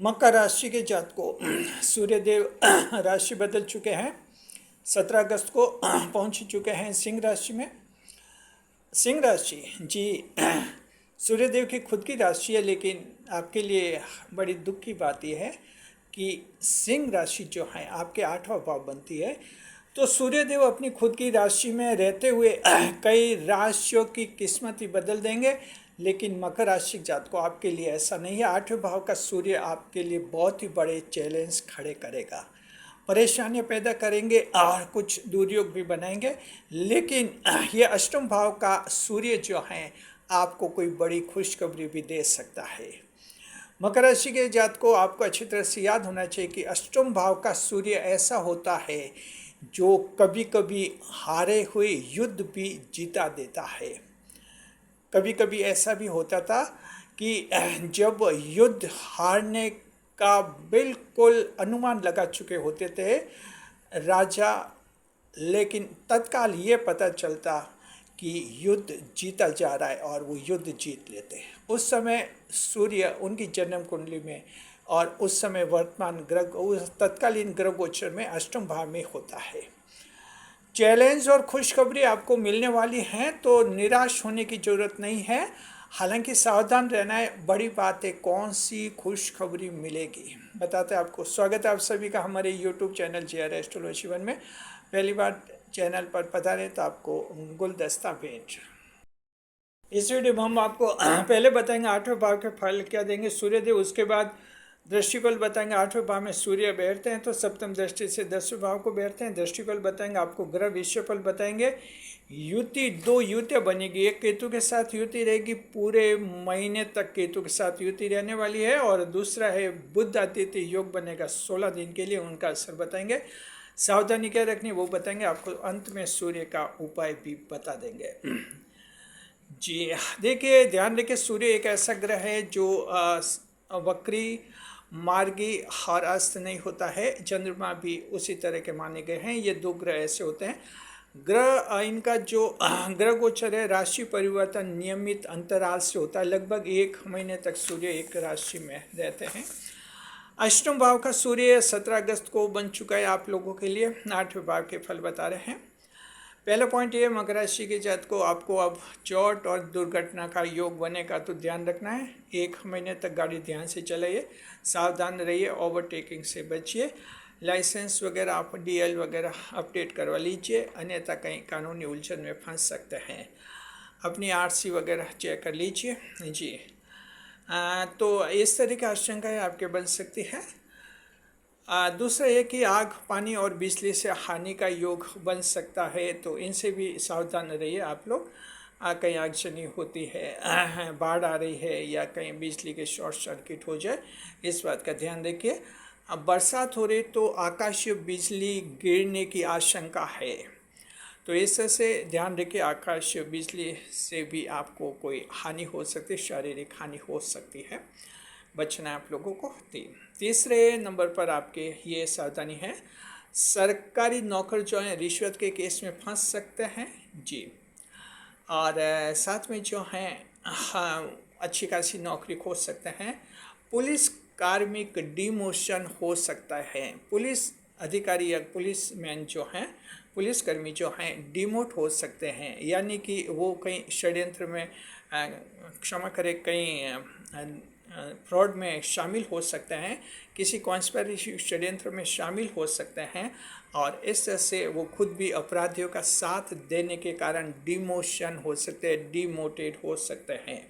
मकर राशि के जातकों सूर्यदेव राशि बदल चुके हैं। 17 अगस्त को पहुंच चुके हैं सिंह राशि में। सिंह राशि जी सूर्यदेव की खुद की राशि है, लेकिन आपके लिए बड़ी दुख की बात यह है कि सिंह राशि जो है आपके 8वां भाव बनती है। तो सूर्यदेव अपनी खुद की राशि में रहते हुए कई राशियों की किस्मत ही बदल देंगे, लेकिन मकर राशि जातकों आपके लिए ऐसा नहीं है। 8वें भाव का सूर्य आपके लिए बहुत ही बड़े चैलेंज खड़े करेगा, परेशानियां पैदा करेंगे और कुछ दुर्योग भी बनाएंगे। लेकिन ये अष्टम भाव का सूर्य जो है आपको कोई बड़ी खुशखबरी भी दे सकता है। मकर राशि के जातकों आपको अच्छी तरह से याद होना चाहिए कि अष्टम भाव का सूर्य ऐसा होता है जो कभी कभी हारे हुए युद्ध भी जीता देता है। कभी कभी ऐसा भी होता था कि जब युद्ध हारने का बिल्कुल अनुमान लगा चुके होते थे राजा, लेकिन तत्काल ये पता चलता कि युद्ध जीता जा रहा है और वो युद्ध जीत लेते हैं। उस समय सूर्य उनकी जन्म कुंडली में और उस समय वर्तमान ग्रह उस तत्कालीन ग्रह गोचर में अष्टम भाव में होता है। चैलेंज और खुशखबरी आपको मिलने वाली हैं, तो निराश होने की ज़रूरत नहीं है। हालांकि सावधान रहना है। बड़ी बात है कौन सी खुशखबरी मिलेगी बताते हैं आपको। स्वागत है आप सभी का हमारे यूट्यूब चैनल JR एस्ट्रोलॉजी 1 में। पहली बार चैनल पर पधारें तो आपको गुलदस्ता भेंट। इस वीडियो में हम आपको पहले बताएंगे 8वें भाव के फल क्या देंगे सूर्यदेव, उसके बाद दृष्टिफल बताएंगे। 8वें भाव में सूर्य बैठते हैं तो सप्तम दृष्टि से 10वें भाव को बैठते हैं। दृष्टिफल बताएंगे आपको, ग्रह विषयफल बताएंगे। युति 2 युतियाँ बनेगी, एक केतु के साथ युति रहेगी, पूरे महीने तक केतु के साथ युति रहने वाली है। और दूसरा है बुध आदित्य योग बनेगा 16 दिन के लिए, उनका असर बताएंगे। सावधानी क्या रखनी वो बताएंगे आपको। अंत में सूर्य का उपाय भी बता देंगे। जी देखिए, ध्यान रखिए, सूर्य एक ऐसा ग्रह है जो वक्री मार्गी और अस्त नहीं होता है। चंद्रमा भी उसी तरह के माने गए हैं। ये 2 ग्रह ऐसे होते हैं। ग्रह इनका जो ग्रह गोचर है राशि परिवर्तन नियमित अंतराल से होता है। लगभग 1 महीने तक सूर्य एक राशि में रहते हैं। अष्टम भाव का सूर्य 17 अगस्त को बन चुका है आप लोगों के लिए। 8वें भाव के फल बता रहे हैं। पहला पॉइंट ये, मकर राशि के जातक को आपको अब चोट और दुर्घटना का योग बनेगा, तो ध्यान रखना है। 1 महीने तक गाड़ी ध्यान से चलाइए, सावधान रहिए, ओवरटेकिंग से बचिए। लाइसेंस वगैरह आप DL वगैरह अपडेट करवा लीजिए, अन्यथा कहीं कानूनी उलझन में फंस सकते हैं। अपनी RC वगैरह चेक कर लीजिए जी। तो इस तरह की आशंकाएँ आपके बन सकती है। दूसरा ये कि आग, पानी और बिजली से हानि का योग बन सकता है, तो इनसे भी सावधान रहिए आप लोग। कहीं आगजनी होती है, बाढ़ आ रही है या कहीं बिजली के शॉर्ट सर्किट हो जाए, इस बात का ध्यान रखिए। अब बरसात हो रही तो आकाशीय बिजली गिरने की आशंका है, तो इससे ध्यान रखिए। आकाशीय बिजली से भी आपको कोई हानि हो सकती है, शारीरिक हानि हो सकती है, बचना है आप लोगों को। तीसरे नंबर पर आपके ये सावधानी है, सरकारी नौकर जो हैं रिश्वत के केस में फंस सकते हैं जी। और साथ में जो हैं अच्छी खासी नौकरी खो सकते हैं। पुलिस कार्मिक डिमोशन हो सकता है। पुलिस अधिकारी या पुलिस मैन जो हैं, पुलिसकर्मी जो हैं डिमोट हो सकते हैं, यानी कि वो कहीं षड्यंत्र में क्षमा करें, कहीं फ्रॉड में शामिल हो सकते हैं, किसी कॉन्स्पिरेसी षड्यंत्र में शामिल हो सकते हैं, और इस तरह से वो खुद भी अपराधियों का साथ देने के कारण डिमोशन हो सकते हैं, डिमोटेड हो सकते हैं।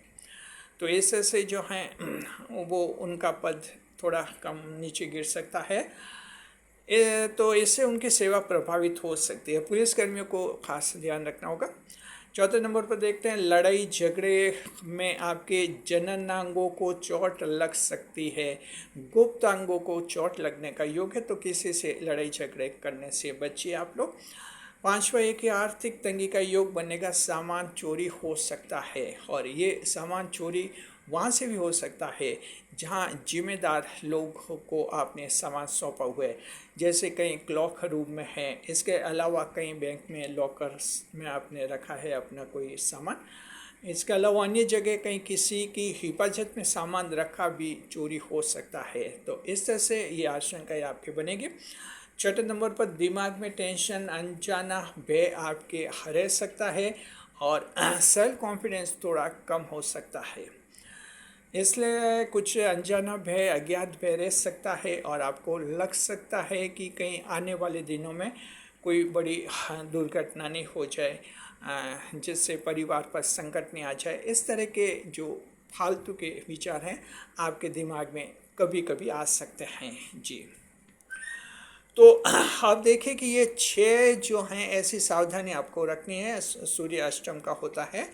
तो इस तरह से जो हैं वो उनका पद थोड़ा कम नीचे गिर सकता है, तो इससे उनकी सेवा प्रभावित हो सकती है। पुलिसकर्मियों को खास ध्यान रखना होगा। चौथे नंबर पर देखते हैं, लड़ाई झगड़े में आपके जननांगों को चोट लग सकती है। गुप्त अंगों को चोट लगने का योग है, तो किसी से लड़ाई झगड़े करने से बचिए आप लोग। 5वां एक कि आर्थिक तंगी का योग बनेगा, सामान चोरी हो सकता है, और ये सामान चोरी वहाँ से भी हो सकता है जहाँ जिम्मेदार लोग को आपने सामान सौंपा हुआ है, जैसे कहीं क्लॉक रूम में है, इसके अलावा कहीं बैंक में लॉकर्स में आपने रखा है अपना कोई सामान, इसके अलावा अन्य जगह कहीं किसी की हिफाजत में सामान रखा भी चोरी हो सकता है। तो इस तरह से ये आशंकाएँ आपकी बनेगी। छठे नंबर पर दिमाग में टेंशन, अनजाना भय आपके रह सकता है और सेल्फ कॉन्फिडेंस थोड़ा कम हो सकता है। इसलिए कुछ अनजाना भय, अज्ञात भय रह सकता है और आपको लग सकता है कि कहीं आने वाले दिनों में कोई बड़ी दुर्घटना नहीं हो जाए, जिससे परिवार पर संकट नहीं आ जाए। इस तरह के जो फालतू के विचार हैं आपके दिमाग में कभी कभी आ सकते हैं जी। तो आप देखें कि ये 6 जो हैं ऐसी सावधानी आपको रखनी है, सूर्य अष्टम का होता है।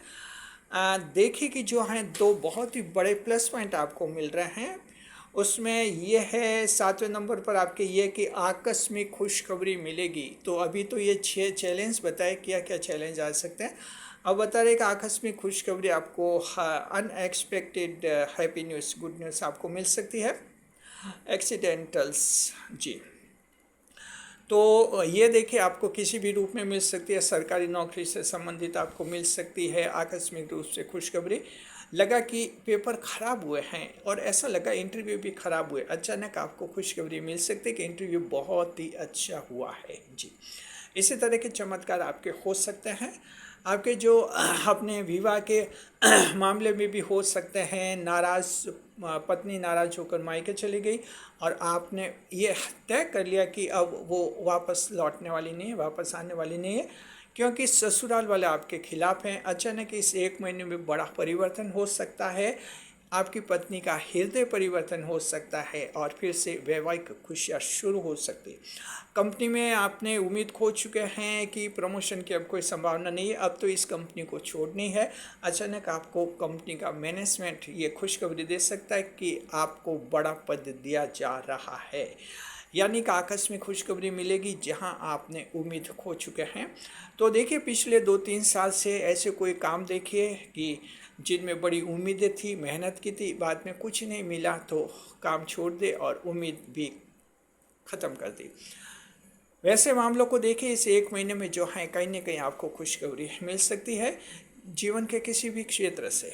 देखिए कि जो हैं 2 बहुत ही बड़े प्लस पॉइंट आपको मिल रहे हैं। उसमें ये है 7वें नंबर पर आपके ये कि आकस्मिक खुशखबरी मिलेगी। तो अभी तो ये 6 चैलेंज बताए, क्या क्या चैलेंज आ सकते हैं। अब बता रहे कि आकस्मिक खुशखबरी आपको unexpected happy news, good news आपको मिल सकती है। एक्सीडेंटल्स जी, तो ये देखिए आपको किसी भी रूप में मिल सकती है। सरकारी नौकरी से संबंधित आपको मिल सकती है आकस्मिक रूप से खुशखबरी। लगा कि पेपर ख़राब हुए हैं और ऐसा लगा इंटरव्यू भी ख़राब हुए, अचानक आपको खुशखबरी मिल सकती है कि इंटरव्यू बहुत ही अच्छा हुआ है जी। इसी तरह के चमत्कार आपके हो सकते हैं। आपके जो अपने विवाह के मामले में भी हो सकते हैं। नाराज़ पत्नी नाराज़ होकर मायके चली गई और आपने ये तय कर लिया कि अब वो वापस लौटने वाली नहीं है, वापस आने वाली नहीं है, क्योंकि ससुराल वाले आपके खिलाफ हैं। अचानक इस 1 महीने में बड़ा परिवर्तन हो सकता है। आपकी पत्नी का हृदय परिवर्तन हो सकता है और फिर से वैवाहिक खुशियाँ शुरू हो सकती है। कंपनी में आपने उम्मीद खो चुके हैं कि प्रमोशन की अब कोई संभावना नहीं है, अब तो इस कंपनी को छोड़नी है। अचानक आपको कंपनी का मैनेजमेंट ये खुशखबरी दे सकता है कि आपको बड़ा पद दिया जा रहा है, यानी कि आकस्मिक खुशखबरी मिलेगी जहां आपने उम्मीद खो चुके हैं। तो देखिए पिछले 2-3 साल से ऐसे कोई काम देखिए कि जिनमें बड़ी उम्मीदें थी, मेहनत की थी, बाद में कुछ नहीं मिला तो काम छोड़ दे और उम्मीद भी ख़त्म कर दी। वैसे मामलों को देखिए इस 1 महीने में जो है कहीं ना कहीं आपको खुशखबरी मिल सकती है जीवन के किसी भी क्षेत्र से।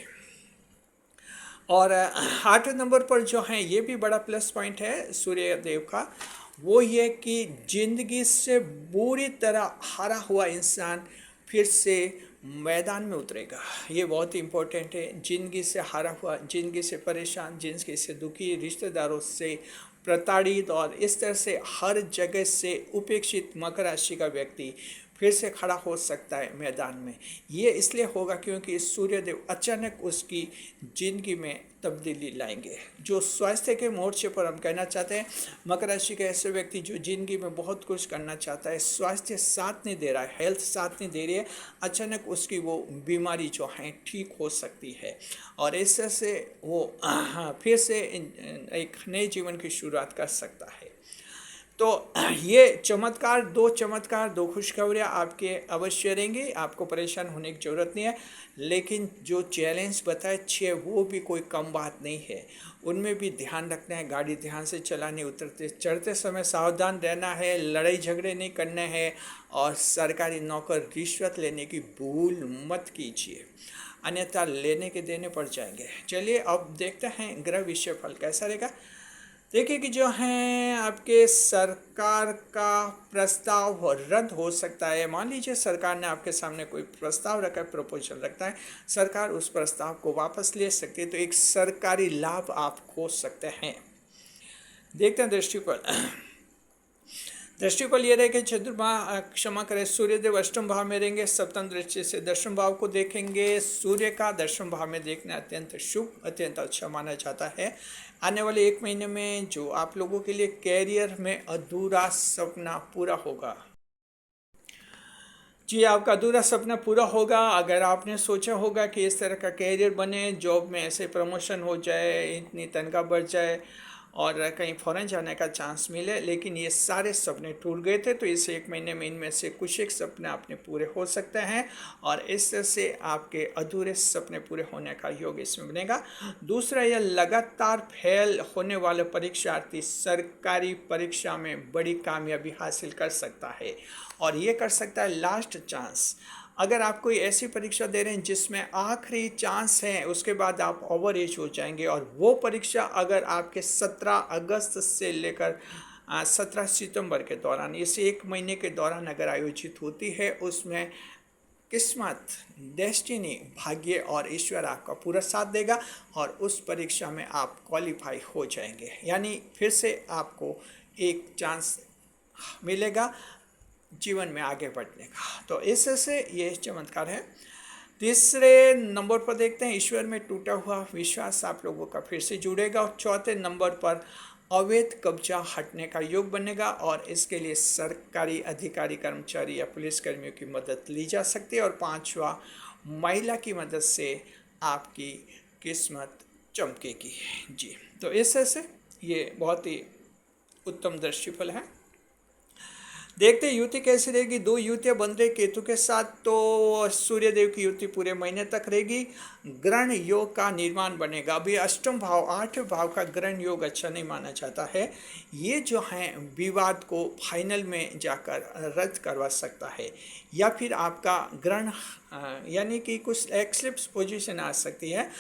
और 8वें नंबर पर जो है ये भी बड़ा प्लस पॉइंट है सूर्य देव का, वो ये कि जिंदगी से बुरी तरह हारा हुआ इंसान फिर से मैदान में उतरेगा। ये बहुत ही इम्पोर्टेंट है। जिंदगी से हारा हुआ, जिंदगी से परेशान, जिंदगी से दुखी, रिश्तेदारों से प्रताड़ित और इस तरह से हर जगह से उपेक्षित मकर राशि का व्यक्ति फिर से खड़ा हो सकता है मैदान में। ये इसलिए होगा क्योंकि सूर्यदेव अचानक उसकी ज़िंदगी में तब्दीली लाएंगे। जो स्वास्थ्य के मोर्चे पर हम कहना चाहते हैं, मकर राशि के ऐसे व्यक्ति जो ज़िंदगी में बहुत कुछ करना चाहता है, स्वास्थ्य साथ नहीं दे रहा है, हेल्थ साथ नहीं दे रही है, अचानक उसकी वो बीमारी जो है ठीक हो सकती है और इस तरह से वो फिर से एक नए जीवन की शुरुआत कर सकता है। तो ये चमत्कार, 2 खुशखबरियाँ आपके अवश्य रहेंगी, आपको परेशान होने की ज़रूरत नहीं है। लेकिन जो चैलेंज बताए 6 वो भी कोई कम बात नहीं है, उनमें भी ध्यान रखना है। गाड़ी ध्यान से चलानी, उतरते चढ़ते समय सावधान रहना है, लड़ाई झगड़े नहीं करने हैं और सरकारी नौकर रिश्वत लेने की भूल मत कीजिए, अन्यथा लेने के देने पड़ जाएंगे। चलिए अब देखते हैं ग्रह विषय फल कैसा रहेगा। देखिए कि जो है आपके सरकार का प्रस्ताव रद्द हो सकता है। मान लीजिए सरकार ने आपके सामने कोई प्रस्ताव रखा है, प्रपोजल रखता है, सरकार उस प्रस्ताव को वापस ले सकती है, तो एक सरकारी लाभ आप खो सकते हैं। देखते हैं दृष्टिकोण ये रहेगा। चंद्रमा क्षमा करें, सूर्यदेव अष्टम भाव में रहेंगे, सप्तम दृष्टि से दशम भाव को देखेंगे। सूर्य का दशम भाव में देखना अत्यंत शुभ, अत्यंत अच्छा माना जाता है। आने वाले 1 महीने में जो आप लोगों के लिए कैरियर में अधूरा सपना पूरा होगा। जी, आपका अधूरा सपना पूरा होगा। अगर आपने सोचा होगा कि इस तरह का कैरियर बने, जॉब में ऐसे प्रमोशन हो जाए, इतनी तनख्वाह बढ़ जाए और कहीं फ़ॉरेन जाने का चांस मिले, लेकिन ये सारे सपने टूट गए थे, तो इस 1 महीने में इनमें से कुछ एक सपने आपने पूरे हो सकते हैं और इस तरह से आपके अधूरे सपने पूरे होने का योग इसमें बनेगा। दूसरा, यह लगातार फेल होने वाले परीक्षार्थी सरकारी परीक्षा में बड़ी कामयाबी हासिल कर सकता है और ये कर सकता है लास्ट चांस। अगर आप कोई ऐसी परीक्षा दे रहे हैं जिसमें आखिरी चांस है, उसके बाद आप ओवर एज हो जाएंगे, और वो परीक्षा अगर आपके 17 अगस्त से लेकर 17 सितंबर के दौरान, इस एक महीने के दौरान अगर आयोजित होती है, उसमें किस्मत, डेस्टिनी, भाग्य और ईश्वर आपका पूरा साथ देगा और उस परीक्षा में आप क्वालिफाई हो जाएंगे, यानी फिर से आपको एक चांस मिलेगा जीवन में आगे बढ़ने का। तो इससे से ये चमत्कार है। तीसरे नंबर पर देखते हैं, ईश्वर में टूटा हुआ विश्वास आप लोगों का फिर से जुड़ेगा। और चौथे नंबर पर अवैध कब्जा हटने का योग बनेगा, और इसके लिए सरकारी अधिकारी, कर्मचारी या पुलिसकर्मियों की मदद ली जा सकती है। और पांचवा, महिला की मदद से आपकी किस्मत चमकेगी जी। तो इससे से ये बहुत ही उत्तम दृष्टिफल है। देखते युति कैसी रहेगी। 2 युतियाँ बन रही केतु के साथ, तो सूर्यदेव की युति पूरे महीने तक रहेगी। ग्रहण योग का निर्माण बनेगा। अभी अष्टम भाव, 8वें भाव का ग्रहण योग अच्छा नहीं माना जाता है। ये जो है विवाद को फाइनल में जाकर रद्द करवा सकता है, या फिर आपका ग्रहण यानी कि कुछ एक्लिप्स पोजीशन आ सकती है।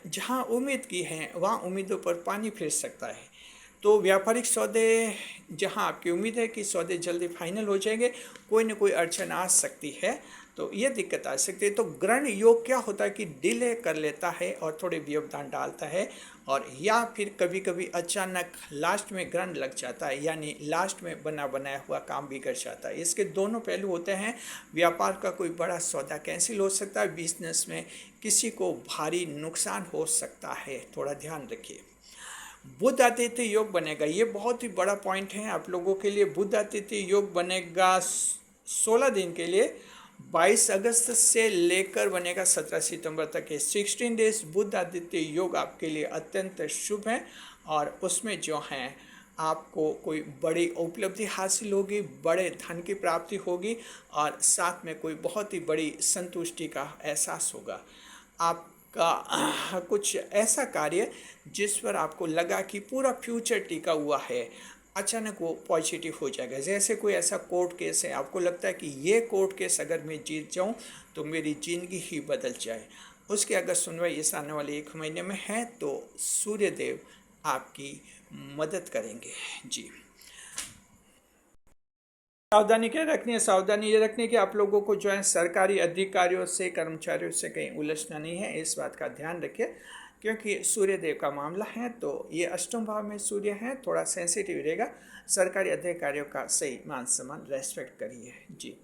जहाँ उम्मीद की है वहाँ उम्मीदों पर पानी फिर सकता है। तो व्यापारिक सौदे, जहां आपकी उम्मीद है कि सौदे जल्दी फाइनल हो जाएंगे, कोई ना कोई अड़चन आ सकती है, तो ये दिक्कत आ सकती है। तो ग्रहण योग क्या होता है कि डिले कर लेता है और थोड़े व्यवधान डालता है, और या फिर कभी कभी अचानक लास्ट में ग्रहण लग जाता है, यानी लास्ट में बनाया हुआ काम बिगड़ जाता है। इसके दोनों पहलू होते हैं। व्यापार का कोई बड़ा सौदा कैंसिल हो सकता है, बिजनेस में किसी को भारी नुकसान हो सकता है, थोड़ा ध्यान रखिए। बुध आदित्य योग बनेगा, ये बहुत ही बड़ा पॉइंट है आप लोगों के लिए। बुध आदित्य योग बनेगा 16 दिन के लिए, 22 अगस्त से लेकर बनेगा 17 सितंबर तक के 16 डेज। बुध आदित्य योग आपके लिए अत्यंत शुभ है, और उसमें जो है आपको कोई बड़ी उपलब्धि हासिल होगी, बड़े धन की प्राप्ति होगी, और साथ में कोई बहुत ही बड़ी संतुष्टि का एहसास होगा। आप का कुछ ऐसा कार्य जिस पर आपको लगा कि पूरा फ्यूचर टिका हुआ है, अचानक वो पॉजिटिव हो जाएगा। जैसे कोई ऐसा कोर्ट केस है, आपको लगता है कि ये कोर्ट केस अगर मैं जीत जाऊं तो मेरी ज़िंदगी ही बदल जाए, उसकी अगर सुनवाई इस आने वाले 1 महीने में है, तो सूर्यदेव आपकी मदद करेंगे जी। सावधानी क्या रखनी है? सावधानी ये रखनी है कि आप लोगों को जो है सरकारी अधिकारियों से, कर्मचारियों से कहीं उलझना नहीं है, इस बात का ध्यान रखिए, क्योंकि सूर्यदेव का मामला है। तो ये अष्टम भाव में सूर्य है, थोड़ा सेंसिटिव रहेगा। सरकारी अधिकारियों का सही मान सम्मान, रेस्पेक्ट करिए जी।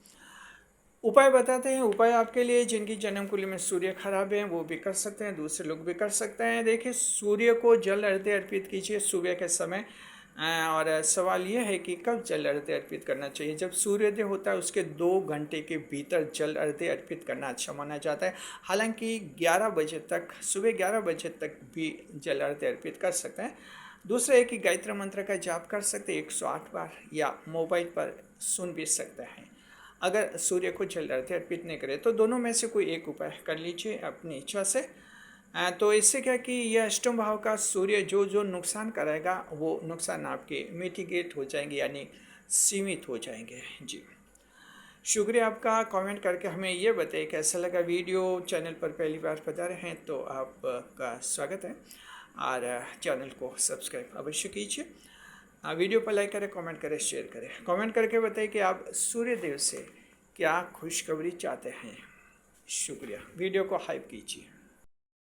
उपाय बताते हैं। उपाय आपके लिए जिनकी जन्म कुंडली में सूर्य खराब है वो भी कर सकते हैं, दूसरे लोग भी कर सकते हैं। देखिए, सूर्य को जल अर्घ्य अर्पित कीजिए सुबह के समय। और सवाल यह है कि कब जल अर्घ्य अर्पित करना चाहिए? जब सूर्योदय होता है उसके 2 घंटे के भीतर जल अर्घ्य अर्पित करना अच्छा माना जाता है। हालांकि 11 बजे तक, सुबह 11 बजे तक भी जल अर्घ्य अर्पित कर सकते हैं। दूसरा है कि गायत्री मंत्र का जाप कर सकते हैं 108 बार, या मोबाइल पर सुन भी सकते हैं। अगर सूर्य को जल अर्घ्य अर्पित नहीं करे तो दोनों में से कोई एक उपाय कर लीजिए अपनी इच्छा से। तो इससे क्या कि यह अष्टम भाव का सूर्य जो जो नुकसान कराएगा वो नुकसान आपके मिटिगेट हो जाएंगे, यानी सीमित हो जाएंगे जी। शुक्रिया आपका। कमेंट करके हमें ये बताइए कैसा लगा वीडियो। चैनल पर पहली बार पधारे हैं तो आपका स्वागत है, और चैनल को सब्सक्राइब अवश्य कीजिए। वीडियो पर लाइक करें, कमेंट करें, शेयर करें। कमेंट करके बताइए कि आप सूर्यदेव से क्या खुशखबरी चाहते हैं। शुक्रिया। वीडियो को हाइप कीजिए।